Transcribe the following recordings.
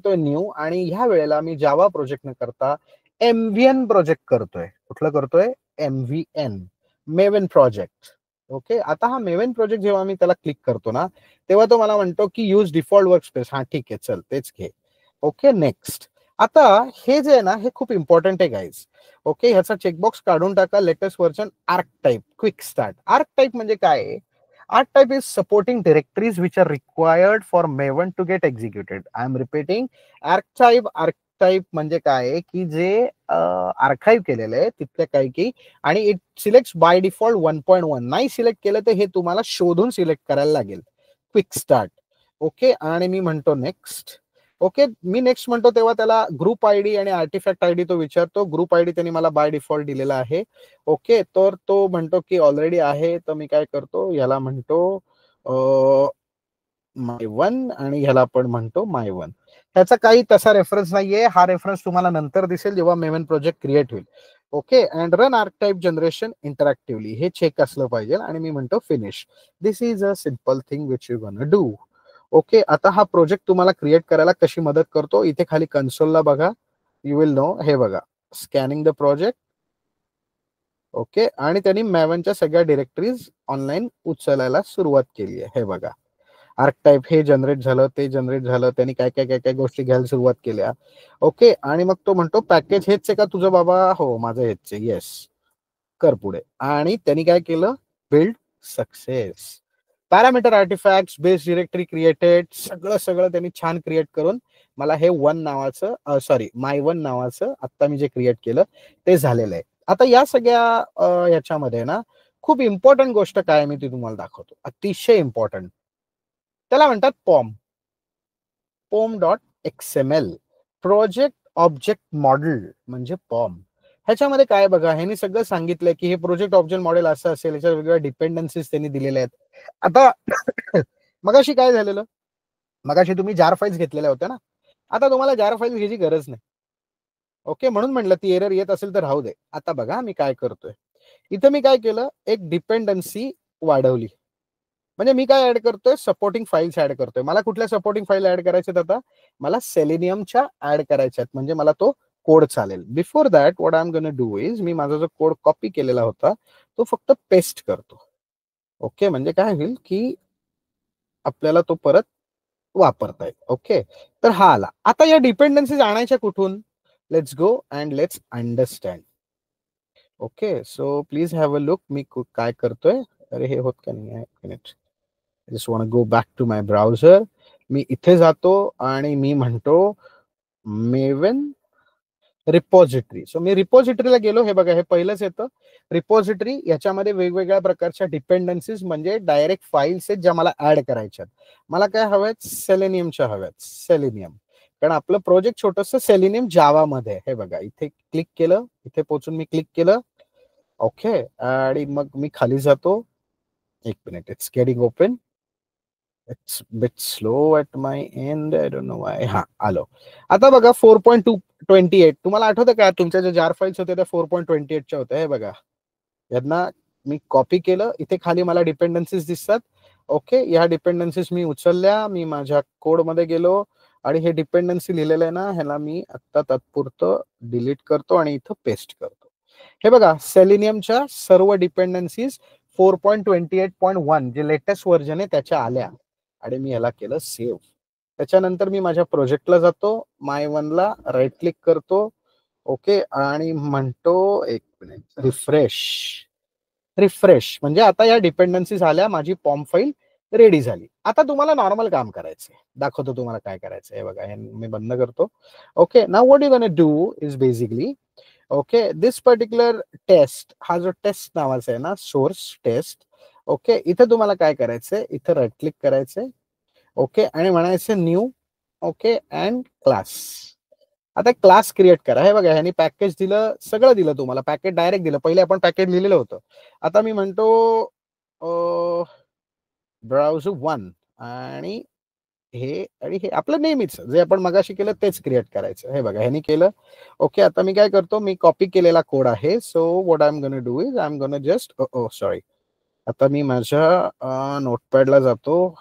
करतोय न्यू, आणि ह्या वेळेला मी जावा प्रोजेक्ट न करता MVN प्रोजेक्ट करतोय. कुठलं करतोय? MVN, maven project. ओके, आता हा मेवन प्रोजेक्ट जेव्हा मी त्याला क्लिक करतो ना, तेव्हा तो मला म्हणतो की यूज डिफॉल्ट वर्कस्पेस. हा ठीक आहे, चल तेच घे. Okay, next. आता हे जे आहे ना, हे खूप इम्पॉर्टंट आहे गाईज. ओके, ह्याचा चेकबॉक्स काढून टाका. Latest version arc type quick start. Arc type म्हणजे काय? Arc type is supporting directories which are required for Maven to get executed. I am repeating. Archetype म्हणजे काय की जे आर्काइव्ह केलेलं आहे तिथल्या काही की, आणि इट सिलेक्ट बाय डिफॉल्ट 1.1. नाही सिलेक्ट केलं तर हे तुम्हाला शोधून सिलेक्ट करायला लागेल. Quick start. ओके, आणि मी म्हणतो नेक्स्ट. ओके, मी नेक्स्ट म्हणतो तेव्हा त्याला ग्रुप आयडी आणि आर्टिफॅक्ट आयडी तो विचारतो. ग्रुप आयडी त्यांनी मला बाय डिफॉल्ट दिलेला आहे. ओके, तर तो म्हणतो की ऑलरेडी आहे, तर मी काय करतो, याला म्हणतो माय1, आणि ह्याला पण म्हणतो माय1. त्याचा काही तसा रेफरन्स नाहीये. हा रेफरन्स तुम्हाला नंतर दिसेल जेव्हा मेवन प्रोजेक्ट क्रिएट होईल. Okay, and run archetype generation interactively, हे चेक असलं पाहिजे. आणि मी म्हणतो finish. This is a simple thing which you gonna do. Okay, आता हा प्रोजेक्ट तुम्हाला क्रिएट करायला कशी मदत करतो, इथे खाली कन्सोलला बघा, यू विल नो. हे बघा, स्कॅनिंग द प्रोजेक्ट. ओके, आणि त्यांनी मॅवनच्या सगळ्या डिरेक्टरीज ऑनलाईन उचलायला सुरुवात केली आहे. हे बघा, आर्कटाइप हे जनरेट झालं, ते जनरेट झालं, त्यांनी काय काय काय काय गोष्टी घ्यायला सुरुवात केल्या. ओके, आणि मग तो म्हणतो पॅकेज हेच आहे का तुझं बाबा? हो, माझं हेच आहे. येस, कर पुढे. आणि त्यांनी काय केलं? Build success. Parameter artefact, base directory created, सगळं त्यांनी छान क्रिएट करून मला हे माय1 नावाचं आता मी जे क्रिएट केलं ते झालेलं आहे. आता या सगळ्या याच्यामध्ये ना खूप इम्पॉर्टंट गोष्ट काय मी ती तुम्हाला दाखवतो, अतिशय इम्पॉर्टंट. त्याला म्हणतात POM.XML, प्रोजेक्ट ऑब्जेक्ट मॉडेल म्हणजे POM. ह्याच्यामध्ये काय बघा, ह्यांनी सगळं सांगितलंय की हे प्रोजेक्ट ऑब्जेक्ट मॉडेल असं असेल, याच्या वेगवेगळ्या डिपेंडन्सीज त्यांनी दिलेल्या आहेत. आता मगाशी काय झालेलं, मगाशी तुम्ही जार फाईल्स घेतलेल्या होत्या ना, आता तुम्हाला जार फाईल्स घ्यायची गरज नाही. ओके, म्हणून म्हणलं ती एरर येत असेल तर राहू दे. आता बघा मी काय करतोय, इथं मी काय केलं, एक डिपेंडन्सी वाढवली. म्हणजे मी काय ऍड करतोय, सपोर्टिंग फाईल्स ऍड करतोय. मला कुठल्या सपोर्टिंग फाईल ऍड करायच्यात? आता मला सेलेनियमच्या ऍड करायच्यात, म्हणजे मला तो कोड चालेल. Before that what I am gonna do is, मी माझा जो कोड कॉपी केलेला होता तो फक्त पेस्ट करतो. ओके, म्हणजे काय होईल की आपल्याला तो परत वापरता येईल. ओके, तर हा आला. आता या डिपेंडन्सीज आणायच्या कुठून? Let's go and let's understand. Okay, so please have a look मी काय करतोय. अरे हे होत का नाही, minute. I just want to go back to my browser. मी इथे जातो आणि मी म्हणतो मेवन रिपॉझिटरी. सो मी रिपॉझिटरीला गेलो. हे बघा, हे पहिलंच येतं रिपॉझिटरी. याच्यामध्ये वेगवेगळ्या प्रकारच्या डिपेंडन्सीज म्हणजे डायरेक्ट फाईल्स आहेत ज्या मला ऍड करायच्यात. मला काय हव्यात? सेलेनियमच्या हव्यात. सेलेनियम, कारण आपलं प्रोजेक्ट छोटस सेलेनियम जावामध्ये. हे बघा, इथे क्लिक केलं, इथे पोहोचून मी क्लिक केलं. ओके, आणि मग मी खाली जातो. एक minute, it's getting open. It's bit slow at my end, I don't know Y. हा, आलो. आता बघा 4.28. तुम्हाला आठवतं का तुमच्या ज्या जार फाईल्स होत्या त्या 4.28च्या होत्या? हे बघा, यांना मी कॉपी केलं. इथे खाली मला डिपेंडन्सीज दिसतात. ओके, या डिपेंडन्सीज मी उचलल्या, मी माझ्या कोड मध्ये गेलो आणि हे डिपेंडन्सी लिहिलेलं आहे ना, ह्याला मी आता तात्पुरतं डिलीट करतो आणि इथं पेस्ट करतो. हे बघा, सेलेनियमच्या सर्व डिपेंडन्सीज 4.28.1 जे लेटेस्ट व्हर्जन आहे त्याच्या आल्या, आणि मी ह्याला केलं सेव्ह. त्याच्यानंतर मी माझ्या प्रोजेक्टला जातो, माय1ला राईट क्लिक करतो. ओके, आणि म्हणतो एक मिनिट, रिफ्रेश म्हणजे आता या डिपेंडन्सीज आल्या, माझी पॉम फाईल रेडी झाली. आता तुम्हाला नॉर्मल काम करायचंय, दाखवतो तुम्हाला काय करायचं. हे बघा, हे मी बंद करतो. Okay, now what you gonna do is basically, okay, this particular test, हा जो टेस्ट नावाचा आहे ना, सोर्स टेस्ट. ओके, इथं तुम्हाला काय करायचंय, इथं राईट क्लिक करायचंय. ओके, आणि म्हणायचं न्यू. Okay, and class. आता क्लास क्रिएट करा. हे बघा, ह्यानी पॅकेज दिलं, सगळं दिलं तुम्हाला. पॅकेज डायरेक्ट दिलं, पहिले आपण पॅकेज लिहिलेलं होतं. आता मी म्हणतो ब्राउझर 1, आणि हे आपलं नेहमीच जे आपण मगाशी केलं तेच क्रिएट करायचं. हे बघा, ह्यानी केलं. ओके, आता मी काय करतो, मी कॉपी केलेला कोड आहे. So what I am gonna do is, I am gonna just sorry, आता मी माझ्या नोटपॅडला जातो.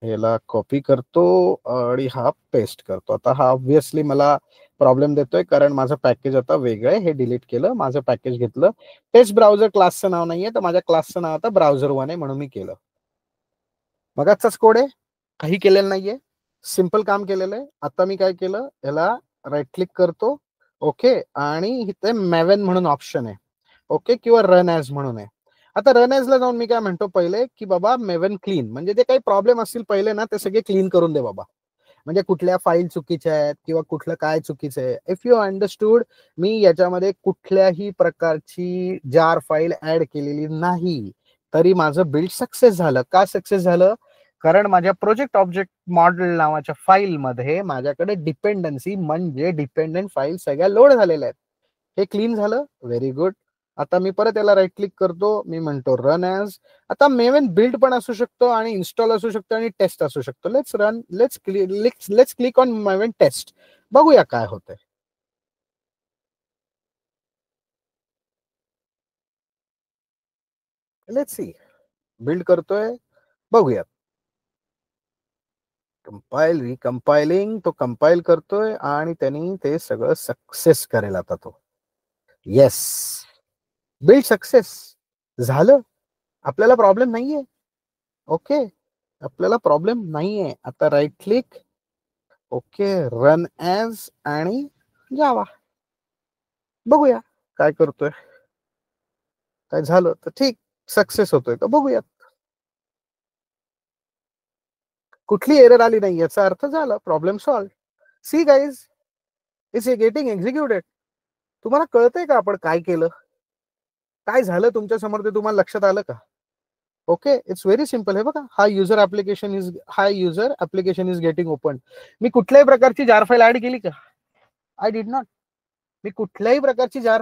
याला कॉपी करतो आणि हा पेस्ट करतो. आता हा ऑब्व्हियसली मला प्रॉब्लेम देतोय, कारण माझं पॅकेज आता वेगळं आहे. हे डिलीट केलं, माझं पॅकेज घेतलं. टेस्ट ब्राउझर क्लासचं नाव नाहीये, तर माझ्या क्लासचं नाव आता ब्राउझर वन आहे, म्हणून मी केलं. मगाचाच कोड आहे, काही केलेलं नाहीये, सिंपल काम केलेलं आहे. आता मी काय केलं, याला राईट क्लिक करतो. ओके, आणि इथे मॅवेन म्हणून ऑप्शन आहे. ओके, किंवा रन ॲज म्हणून आहे. आता रन ॲजला जाऊन मी काय म्हणतो पहिले, की बाबा मेवन क्लीन, म्हणजे जे काही प्रॉब्लेम असतील पहिले ना, ते सगळे क्लीन करून दे बाबा. म्हणजे कुठल्या फाईल चुकीच्या आहेत किंवा कुठलं काय चुकीचं आहे. इफ यू अंडरस्टूड, मी याच्यामध्ये कुठल्याही प्रकारची जार फाईल ऍड केलेली नाही, तरी माझं बिल्ड सक्सेस झालं. का सक्सेस झालं? कारण माझ्या प्रोजेक्ट ऑब्जेक्ट मॉडेल नावाच्या फाईलमध्ये माझ्याकडे डिपेंडन्सी म्हणजे डिपेंडंट फाईल सगळ्या लोड झालेल्या आहेत. हे क्लीन झालं, व्हेरी गुड. आता मी परत याला राईट क्लिक करतो, मी म्हणतो रन ॲज. आता मेवन बिल्ड पण असू शकतो आणि इन्स्टॉल असू शकतो आणि टेस्ट असू शकतो. Let's click on Maven test. बघूया काय होतंय. Let's see. बिल्ड करतोय, बघूया. कंपाईल रिकंपाइलिंग, तो कंपाईल करतोय आणि त्यांनी ते सगळं सक्सेस करेल आता तो. येस, बिल्ड सक्सेस झालं. आपल्याला प्रॉब्लेम नाहीये. ओके, आपल्याला प्रॉब्लेम नाहीये. आता right click, okay, run as आणि जावा. बघूया काय करतोय. काय झालं तर ठीक, सक्सेस होतोय का बघूया. कुठली एरर आली नाही याचा अर्थ झाला problem solve. See guys, is getting executed. तुम्हाला कळतंय का आपण काय केलं, काय झालं तुमच्या समोर, ते तुम्हाला लक्षात आलं का? Okay, it's very simple. हे बघा, हा user application is getting open. मी कुठल्याही प्रकारची जार फाईल ऍड केली का? I did not. मी कुठल्याही प्रकारची जार